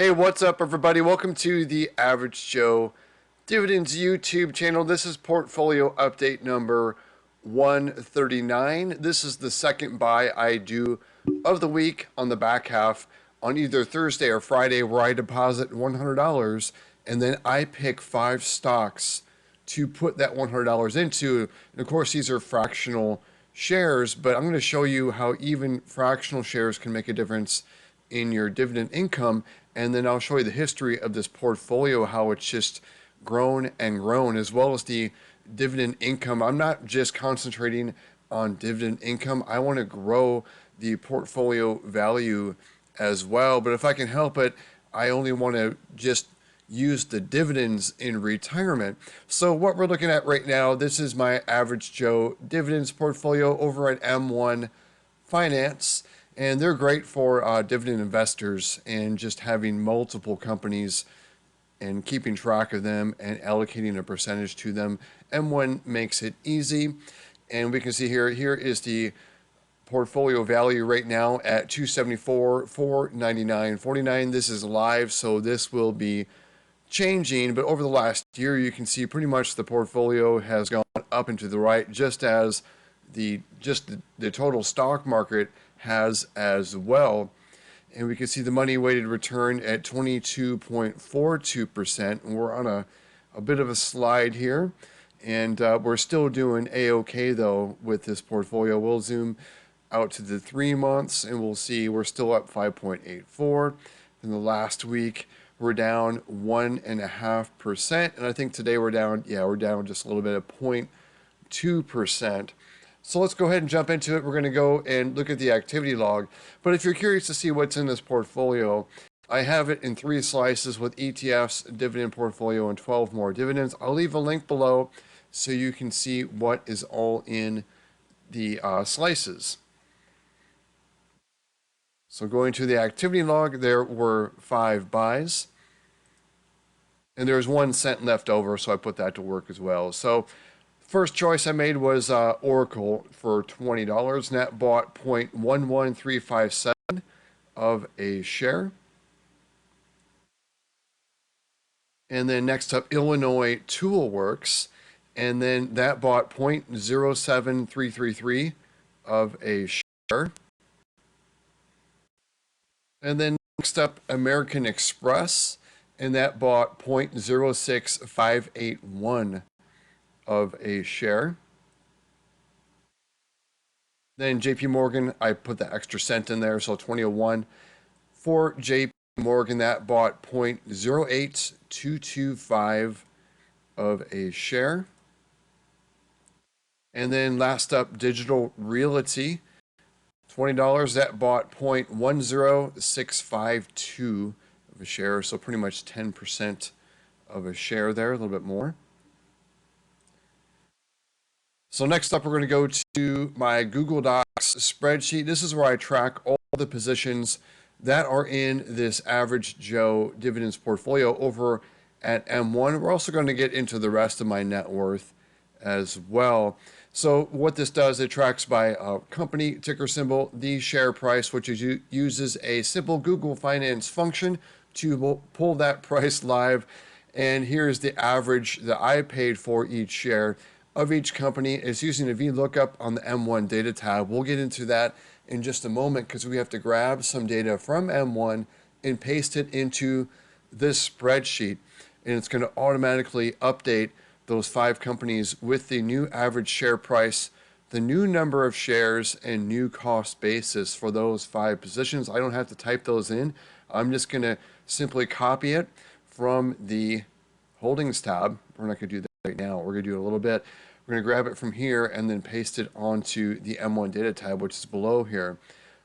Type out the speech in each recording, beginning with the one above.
Hey, what's up, everybody? Welcome to the Average Joe Dividends YouTube channel. This is portfolio update number 139. This is the second buy I do of the week on the back half on either Thursday or Friday, where I deposit $100 and then I pick 5 stocks to put that $100 into. And of course, these are fractional shares, but I'm going to show you how even fractional shares can make a difference in your dividend income. And then I'll show you the history of this portfolio, how it's just grown and grown, as well as the dividend income. I'm not just concentrating on dividend income. I want to grow the portfolio value as well. But if I can help it, I only want to just use the dividends in retirement. So what we're looking at right now, this is my Average Joe dividends portfolio over at M1 Finance. And they're great for dividend investors and just having multiple companies and keeping track of them and allocating a percentage to them. M1 makes it easy. And we can see here is the portfolio value right now at $274, $499.49. This is live, so this will be changing. But over the last year, you can see pretty much the portfolio has gone up and to the right, just as the total stock market has as well. And we can see the money weighted return at 22.42%. And we're on a bit of a slide here, and we're still doing a-okay though with this portfolio. We'll zoom out to the 3 months and we'll see we're still up 5.84. In the last week we're down 1.5%, and I think today we're down just a little bit of 0.2%. So let's go ahead and jump into it. We're going to go and look at the activity log. But if you're curious to see what's in this portfolio, I have it in 3 slices with ETFs, dividend portfolio, and 12 more dividends. I'll leave a link below so you can see what is all in the slices. So going to the activity log, there were 5 buys. And there's 1 cent left over, so I put that to work as well. So first choice I made was Oracle for $20, and that bought 0.11357 of a share. And then next up, Illinois Toolworks, and then that bought 0.07333 of a share. And then next up, American Express, and that bought 0.06581 of a share. Then JP Morgan, I put the extra cent in there, so 2001. For JP Morgan, that bought 0.08225 of a share. And then last up, Digital Realty, $20, that bought 0.10652 of a share, so pretty much 10% of a share there, a little bit more. So next up, we're going to go to my Google Docs spreadsheet. This is where I track all the positions that are in this Average Joe dividends portfolio over at M1. We're also going to get into the rest of my net worth as well. So what this does, it tracks by company, ticker symbol, the share price, which uses a simple Google Finance function to pull that price live. And here's the average that I paid for each share of each company. Is using a VLOOKUP on the M1 data tab. We'll get into that in just a moment because we have to grab some data from M1 and paste it into this spreadsheet, and it's going to automatically update those 5 companies with the new average share price, the new number of shares, and new cost basis for those 5 positions. I don't have to type those in. I'm just going to simply copy it from the holdings tab. We're not going to do that right now. We're going to do it a little bit. We're going to grab it from here and then paste it onto the M1 data tab, which is below here.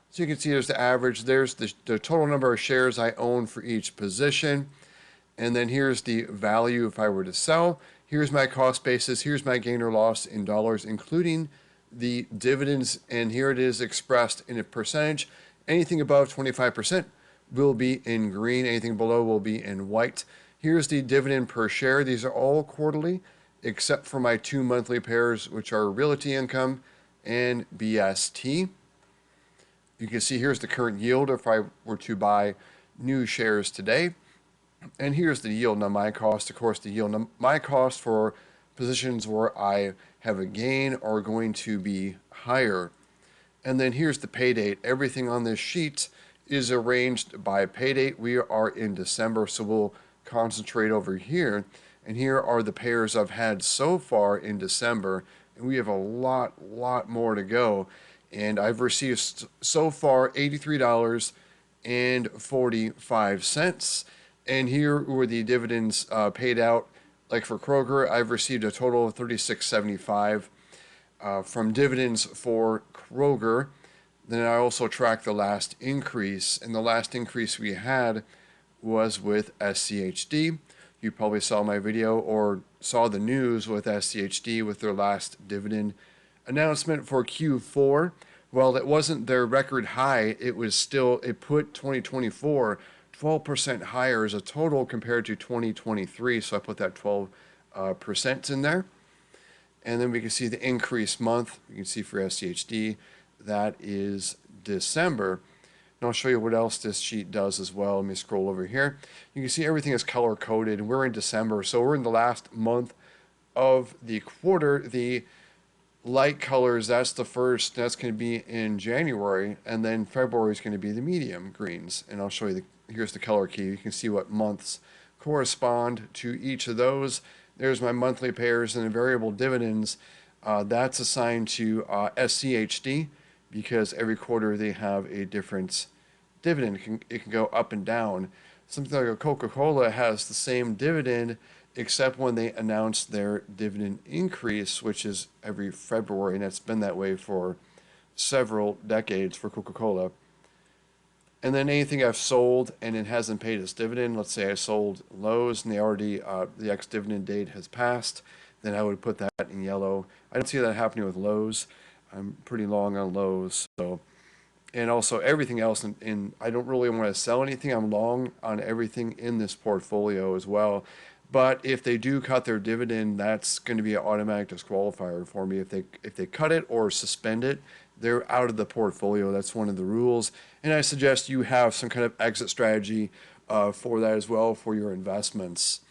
So you can see there's the average. There's the total number of shares I own for each position. And then here's the value if I were to sell. Here's my cost basis. Here's my gain or loss in dollars, including the dividends. And here it is expressed in a percentage. Anything above 25% will be in green. Anything below will be in white. Here's the dividend per share. These are all quarterly, except for my 2 monthly pairs, which are Realty Income and BST. You can see here's the current yield if I were to buy new shares today. And here's the yield on my cost. Of course, the yield on my cost for positions where I have a gain are going to be higher. And then here's the pay date. Everything on this sheet is arranged by pay date. We are in December, so we'll concentrate over here. And here are the pairs I've had so far in December. And we have a lot more to go. And I've received so far $83.45. And here were the dividends paid out. Like for Kroger, I've received a total of $36.75 from dividends for Kroger. Then I also tracked the last increase, and the last increase we had was with SCHD. You probably saw my video or saw the news with SCHD with their last dividend announcement for Q4. Well, it wasn't their record high. It put 2024 12% higher as a total compared to 2023. So I put that 12% in there. And then we can see the increased month. You can see for SCHD, that is December. And I'll show you what else this sheet does as well. Let me scroll over here. You can see everything is color coded, and we're in December. So we're in the last month of the quarter. The light colors, that's the first, that's going to be in January. And then February is going to be the medium greens. And I'll show you here's the color key. You can see what months correspond to each of those. There's my monthly pairs and the variable dividends. That's assigned to SCHD because every quarter they have a different dividend. It can go up and down. Something like a Coca-Cola has the same dividend except when they announce their dividend increase, which is every February, and it's been that way for several decades for Coca-Cola. And then anything I've sold and it hasn't paid its dividend, let's say I sold Lowe's and the ex-dividend date has passed, then I would put that in yellow. I don't see that happening with Lowe's. I'm pretty long on Lowe's. So, and also everything else I don't really want to sell anything. I'm long on everything in this portfolio as well. But if they do cut their dividend, that's going to be an automatic disqualifier for me. If they cut it or suspend it, they're out of the portfolio. That's one of the rules. And I suggest you have some kind of exit strategy for that as well for your investments.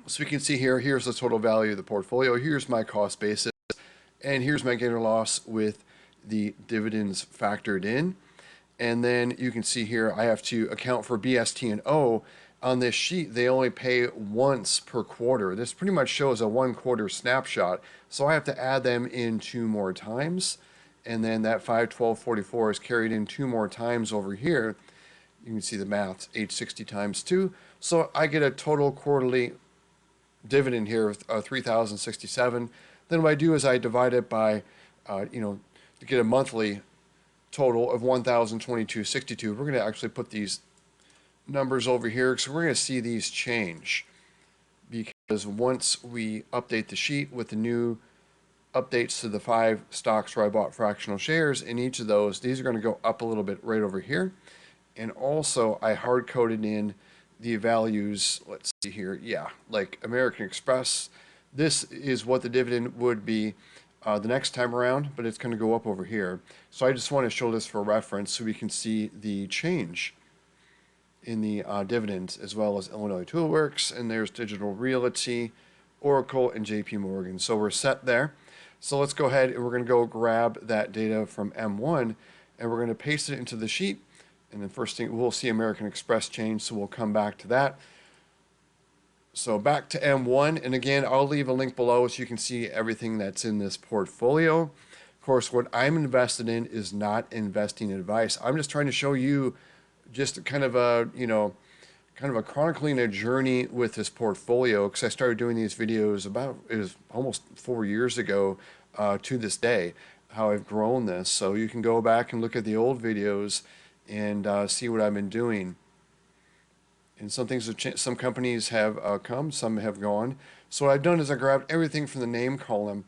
So we can see here's the total value of the portfolio. Here's my cost basis. And here's my gain or loss with the dividends factored in. And then you can see here I have to account for BST and O. On this sheet, they only pay once per quarter. This pretty much shows a 1 quarter snapshot. So I have to add them in 2 more times. And then that 512.44 is carried in 2 more times over here. You can see the math, 860 times 2. So I get a total quarterly dividend here of 3,067. Then what I do is I divide it by, to get a monthly total of 1,022.62. We're going to actually put these numbers over here because we're going to see these change, because once we update the sheet with the new updates to the 5 stocks where I bought fractional shares, in each of those, these are going to go up a little bit right over here. And also I hard coded in the values. Let's see here. Yeah, like American Express, this is what the dividend would be the next time around, but it's going to go up over here. So I just want to show this for reference so we can see the change in the dividends, as well as Illinois Toolworks, and there's Digital Realty, Oracle, and JP Morgan. So we're set there. So let's go ahead and we're going to go grab that data from M1 and we're going to paste it into the sheet. And then first thing, we'll see American Express change, so we'll come back to that. So back to M1, and again, I'll leave a link below so you can see everything that's in this portfolio. Of course, what I'm invested in is not investing advice. I'm just trying to show you just kind of a chronicling a journey with this portfolio, because I started doing these videos it was almost 4 years ago to this day, how I've grown this. So you can go back and look at the old videos and see what I've been doing. And some things have changed. Some companies have come, some have gone. So what I've done is I grabbed everything from the name column,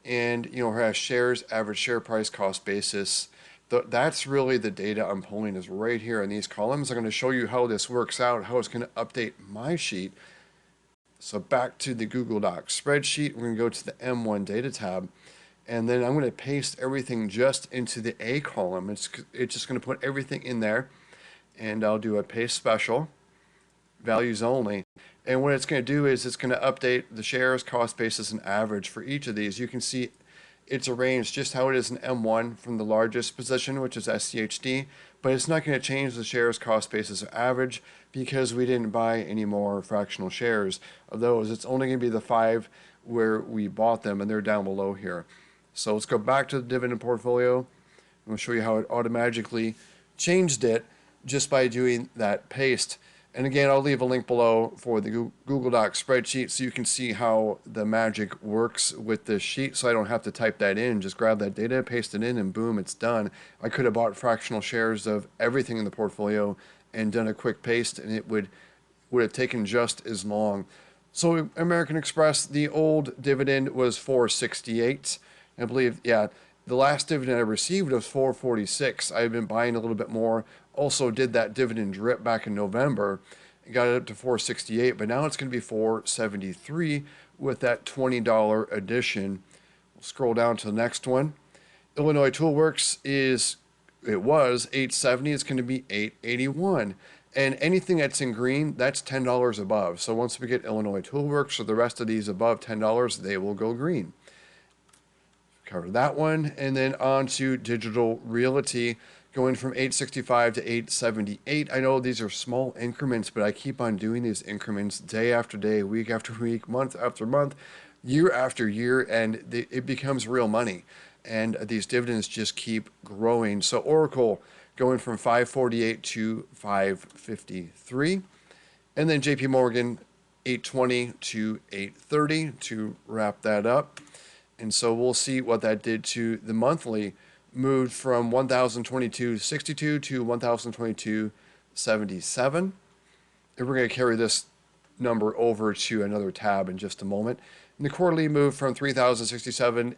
and has shares, average share price, cost basis. That's really the data I'm pulling is right here in these columns. I'm going to show you how this works out, how it's going to update my sheet. So back to the Google Docs spreadsheet, we're going to go to the M1 data tab, and then I'm going to paste everything just into the A column. It's just going to put everything in there. and I'll do a paste special, values only. And what it's going to do is it's going to update the shares, cost basis, and average for each of these. You can see it's arranged just how it is in M1 from the largest position, which is SCHD, but it's not going to change the shares, cost basis, or average because we didn't buy any more fractional shares of those. It's only going to be the 5 where we bought them, and they're down below here. So let's go back to the dividend portfolio. I'm going to show you how it automatically changed it just by doing that paste. And again, I'll leave a link below for the Google Docs spreadsheet so you can see how the magic works with this sheet, so I don't have to type that in. Just grab that data, paste it in, and boom, it's done. I could have bought fractional shares of everything in the portfolio and done a quick paste, and it would have taken just as long. So American Express, the old dividend was $4.68. I believe, yeah, the last dividend I received was $4.46. I've been buying a little bit more. Also did that dividend drip back in November and got it up to $4.68, but now it's going to be $4.73 with that $20 addition. We'll scroll down to the next one. Illinois Toolworks it was $8.70. It's going to be $8.81. And anything that's in green, that's $10 above. So once we get Illinois Toolworks or the rest of these above $10, they will go green. Cover that one. And then on to Digital Realty, going from 865 to 878. I know these are small increments, but I keep on doing these increments day after day, week after week, month after month, year after year, and it becomes real money. And these dividends just keep growing. So Oracle going from 548 to 553. And then JP Morgan 820 to 830 to wrap that up. And so we'll see what that did to the monthly. Moved from 1,022.62 to 1,022.77. And we're going to carry this number over to another tab in just a moment. And the quarterly moved from 3,067.87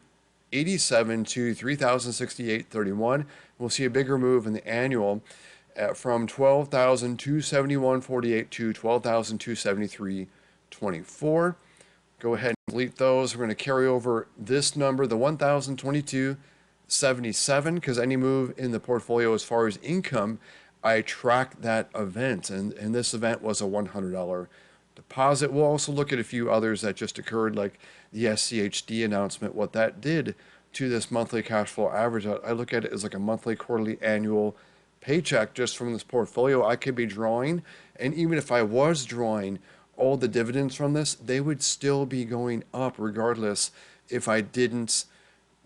to 3,068.31. We'll see a bigger move in the annual from 12,271.48 to 12,273.24. Go ahead and delete those. We're going to carry over this number, the 1,022.77, because any move in the portfolio as far as income, I track that event. And this event was a $100 deposit. We'll also look at a few others that just occurred, like the SCHD announcement, what that did to this monthly cash flow average. I look at it as like a monthly, quarterly, annual paycheck just from this portfolio I could be drawing. And even if I was drawing all the dividends from this, they would still be going up regardless if I didn't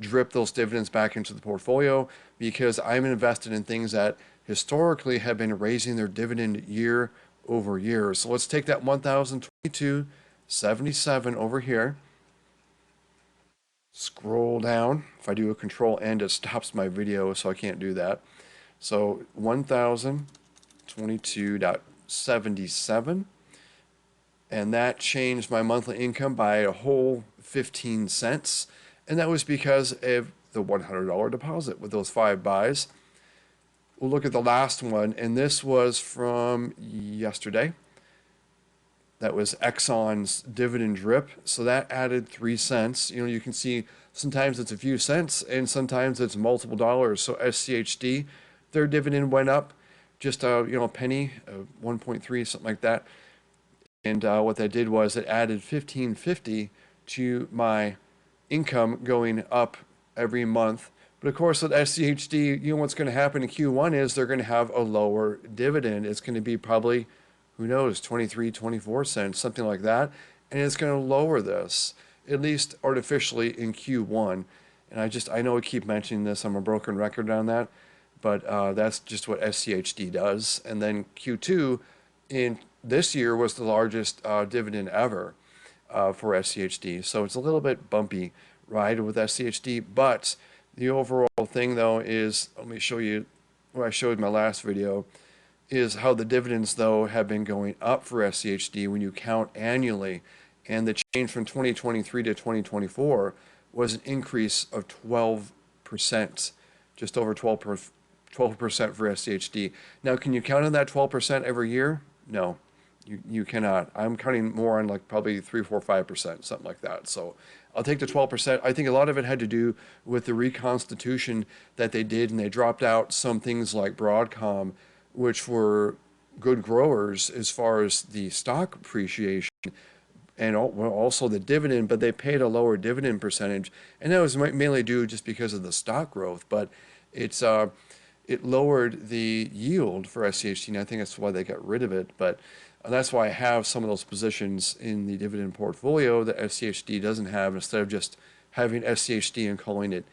drip those dividends back into the portfolio, because I'm invested in things that historically have been raising their dividend year over year. So let's take that 1,022.77 over here. Scroll down. If I do a control N, it stops my video, so I can't do that. So 1,022.77. And that changed my monthly income by a whole 15 cents. And that was because of the $100 deposit with those 5 buys. We'll look at the last one, and this was from yesterday. That was Exxon's dividend drip. So that added 3 cents. You know, you can see sometimes it's a few cents and sometimes it's multiple dollars. So SCHD, their dividend went up just a penny, 1.3, something like that. And what that did was it added $15.50 to my income going up every month. But of course, with SCHD, you know what's going to happen in Q1 is they're going to have a lower dividend. It's going to be probably, who knows, 23, 24 cents, something like that. And it's going to lower this, at least artificially in Q1. And I know I keep mentioning this. I'm a broken record on that. But that's just what SCHD does. And then Q2 in this year was the largest dividend ever for SCHD. So it's a little bit bumpy ride with SCHD. But the overall thing, though, is, let me show you what I showed in my last video, is how the dividends, though, have been going up for SCHD when you count annually. And the change from 2023 to 2024 was an increase of 12%, just over 12% for SCHD. Now, can you count on that 12% every year? No, you cannot. I'm counting more on like probably 3, 4, 5%, something like that. So I'll take the 12%. I think a lot of it had to do with the reconstitution that they did, and they dropped out some things like Broadcom which were good growers as far as the stock appreciation and also the dividend, but they paid a lower dividend percentage, and that was mainly due just because of the stock growth. But it lowered the yield for SCHD, and I think that's why they got rid of it. But that's why I have some of those positions in the dividend portfolio that SCHD doesn't have, instead of just having SCHD and calling it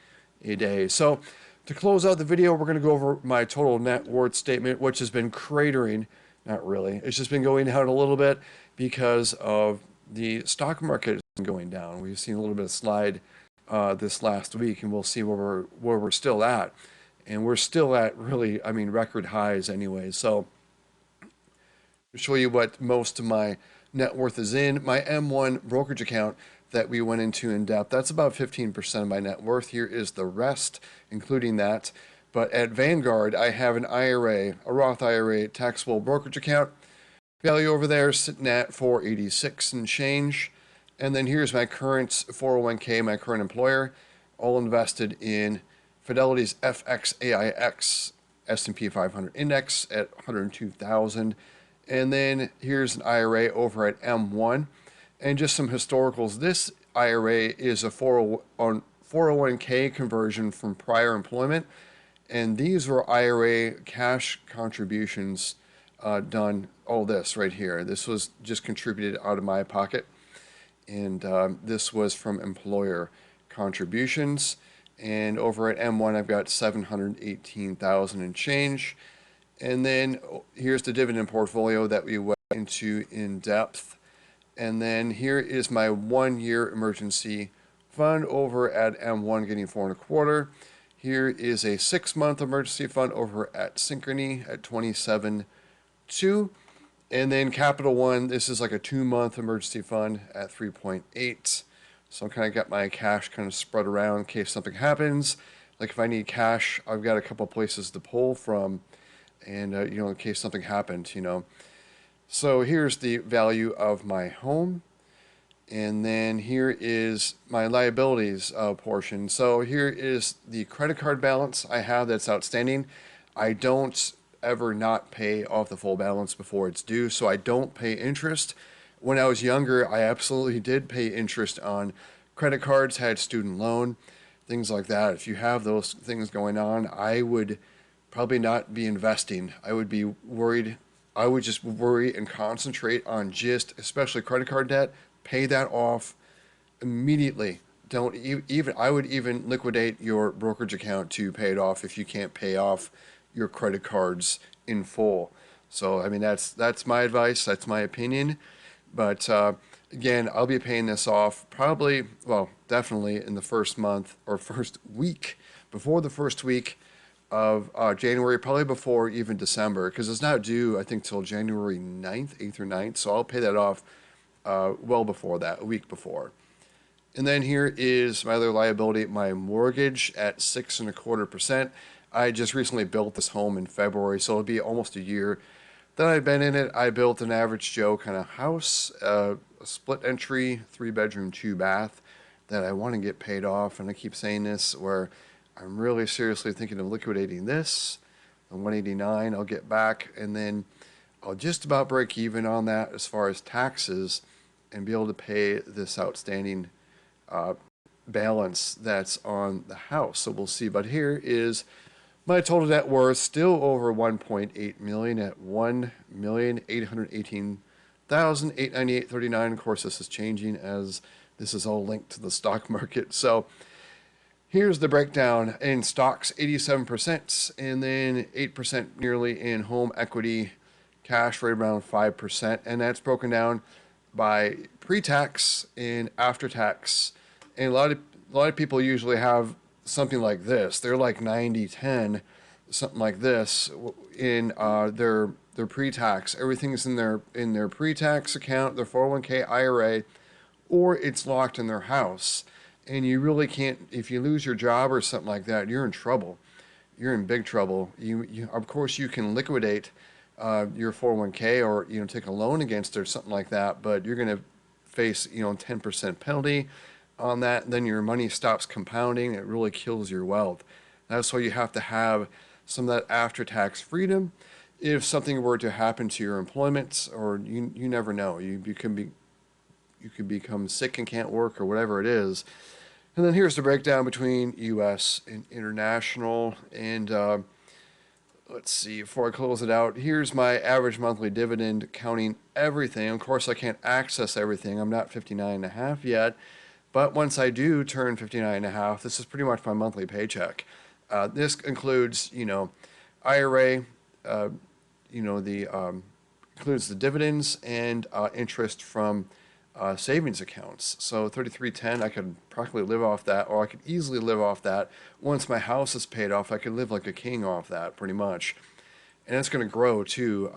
a day. So to close out the video, we're going to go over my total net worth statement, which has been cratering. Not really. It's just been going down a little bit because of the stock market has been going down. We've seen a little bit of slide this last week, and we'll see where we're still at. And we're still at really, I mean, record highs anyway. So to show you what most of my net worth is in, my M1 brokerage account that we went into in depth, that's about 15% of my net worth. Here is the rest, including that. But at Vanguard, I have an IRA, a Roth IRA taxable brokerage account. Value over there sitting at 486 and change. And then here's my current 401k, my current employer, all invested in Fidelity's FXAIX S&P 500 index at 102,000. And then here's an IRA over at M1. And just some historicals. This IRA is a 401k conversion from prior employment. And these were IRA cash contributions done. All this right here. This was just contributed out of my pocket. And this was from employer contributions. And over at M1, I've got 718,000 and change. And then here's the dividend portfolio that we went into in depth. And then here is my 1-year emergency fund over at M1, getting 4.25. Here is a 6-month emergency fund over at Synchrony at 27.2. And then Capital One, this is like a 2-month emergency fund at 3.8. So I kind of got my cash kind of spread around in case something happens. Like if I need cash, I've got a couple places to pull from, and in case something happened, So here's the value of my home. And then here is my liabilities portion. So here is the credit card balance I have that's outstanding. I don't ever not pay off the full balance before it's due, so I don't pay interest. When I was younger, I absolutely did pay interest on credit cards, had student loan, things like that. If you have those things going on, I would probably not be investing. I would be worried. I would just worry and concentrate on just, especially credit card debt, pay that off immediately. Don't even, I would even liquidate your brokerage account to pay it off if you can't pay off your credit cards in full. So, I mean, that's my advice. That's my opinion. But again, I'll be paying this off probably, well, definitely in the first month or first week, before the first week of January, probably before even December, because it's not due, I think, till January 9th, 8th or 9th. So I'll pay that off well before that, a week before. And then here is my other liability, my mortgage at 6.25%. I just recently built this home in February, so it'll be almost a year that I've been in it. I built an average Joe kind of house, a split entry, 3-bedroom, 2-bath that I want to get paid off. And I keep saying this, where I'm really seriously thinking of liquidating this. The 189 I'll get back, and then I'll just about break even on that as far as taxes and be able to pay this outstanding balance that's on the house. So we'll see. But here is my total net worth, still over 1.8 million at 1,818,898.39. Of course, this is changing as this is all linked to the stock market. So here's the breakdown in stocks: 87%, and then 8% nearly in home equity, cash right around 5%, and that's broken down by pre-tax and after-tax. And a lot of people usually have something like this. They're like 90-10, something like this in their pre-tax. Everything's in their pre-tax account, their 401k, IRA, or it's locked in their house. And you really can't, if you lose your job or something like that, you're in trouble. You're in big trouble. You of course you can liquidate your 401k or take a loan against it or something like that, but you're going to face 10% penalty on that. Then your money stops compounding. It really kills your wealth. That's why you have to have some of that after-tax freedom. if something were to happen to your employment, or you never know, you could become sick and can't work or whatever it is. And then here's the breakdown between U.S. and international. And let's see, before I close it out, here's my average monthly dividend counting everything. Of course, I can't access everything. I'm not 59.5 yet. But once I do turn 59.5, this is pretty much my monthly paycheck. This includes, IRA, includes the dividends and interest from savings accounts. So 3310, I could practically live off that, or I could easily live off that. Once my house is paid off, I could live like a king off that, pretty much. And it's going to grow too.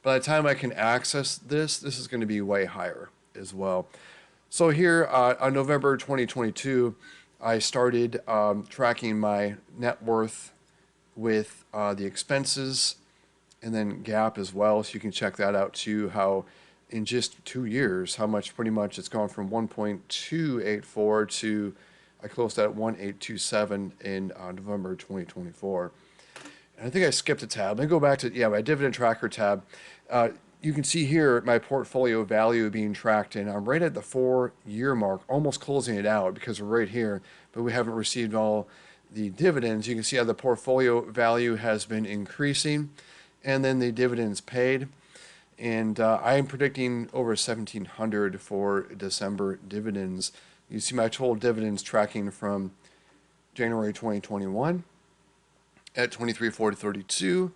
By the time I can access this is going to be way higher as well. So here on November 2022, I started tracking my net worth with the expenses and then GAAP as well. So you can check that out too, how in just 2 years, how much pretty much it's gone from 1.284 to I closed at 1.827 in November 2024. And I think I skipped a tab. Let me go back to, my dividend tracker tab. You can see here my portfolio value being tracked, and I'm right at the 4-year mark, almost closing it out because we're right here, but we haven't received all the dividends. You can see how the portfolio value has been increasing, and then the dividends paid. And I am predicting over 1,700 for December dividends. You see my total dividends tracking from January 2021 at 23,432.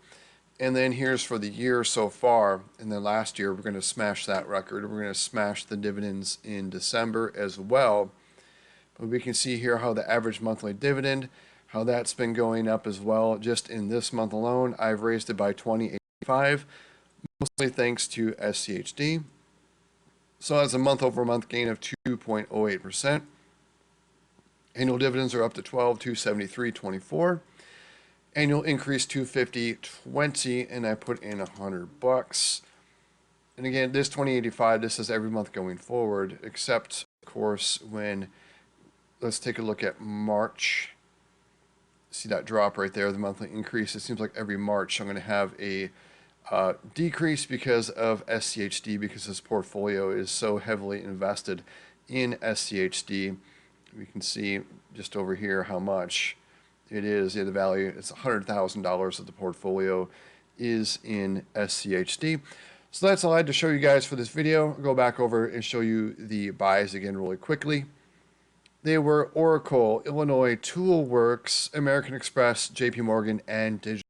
And then here's for the year so far. And then last year, we're going to smash that record. We're going to smash the dividends in December as well. But we can see here how the average monthly dividend, how that's been going up as well. Just in this month alone, I've raised it by 20.85, mostly thanks to SCHD. So that's a month-over-month gain of 2.08%. Annual dividends are up to 12,273.24. Annual increase 250.20, and I put in $100. And again, this 20.85, this is every month going forward, except of course when, let's take a look at March. See that drop right there, the monthly increase. It seems like every March I'm going to have a decrease because of SCHD, because this portfolio is so heavily invested in SCHD. We can see just over here how much it is. The value, it's $100,000 of the portfolio is in SCHD. So that's all I had to show you guys for this video. I'll go back over and show you the buys again really quickly. They were Oracle, Illinois Tool Works, American Express, JP Morgan, and Digital.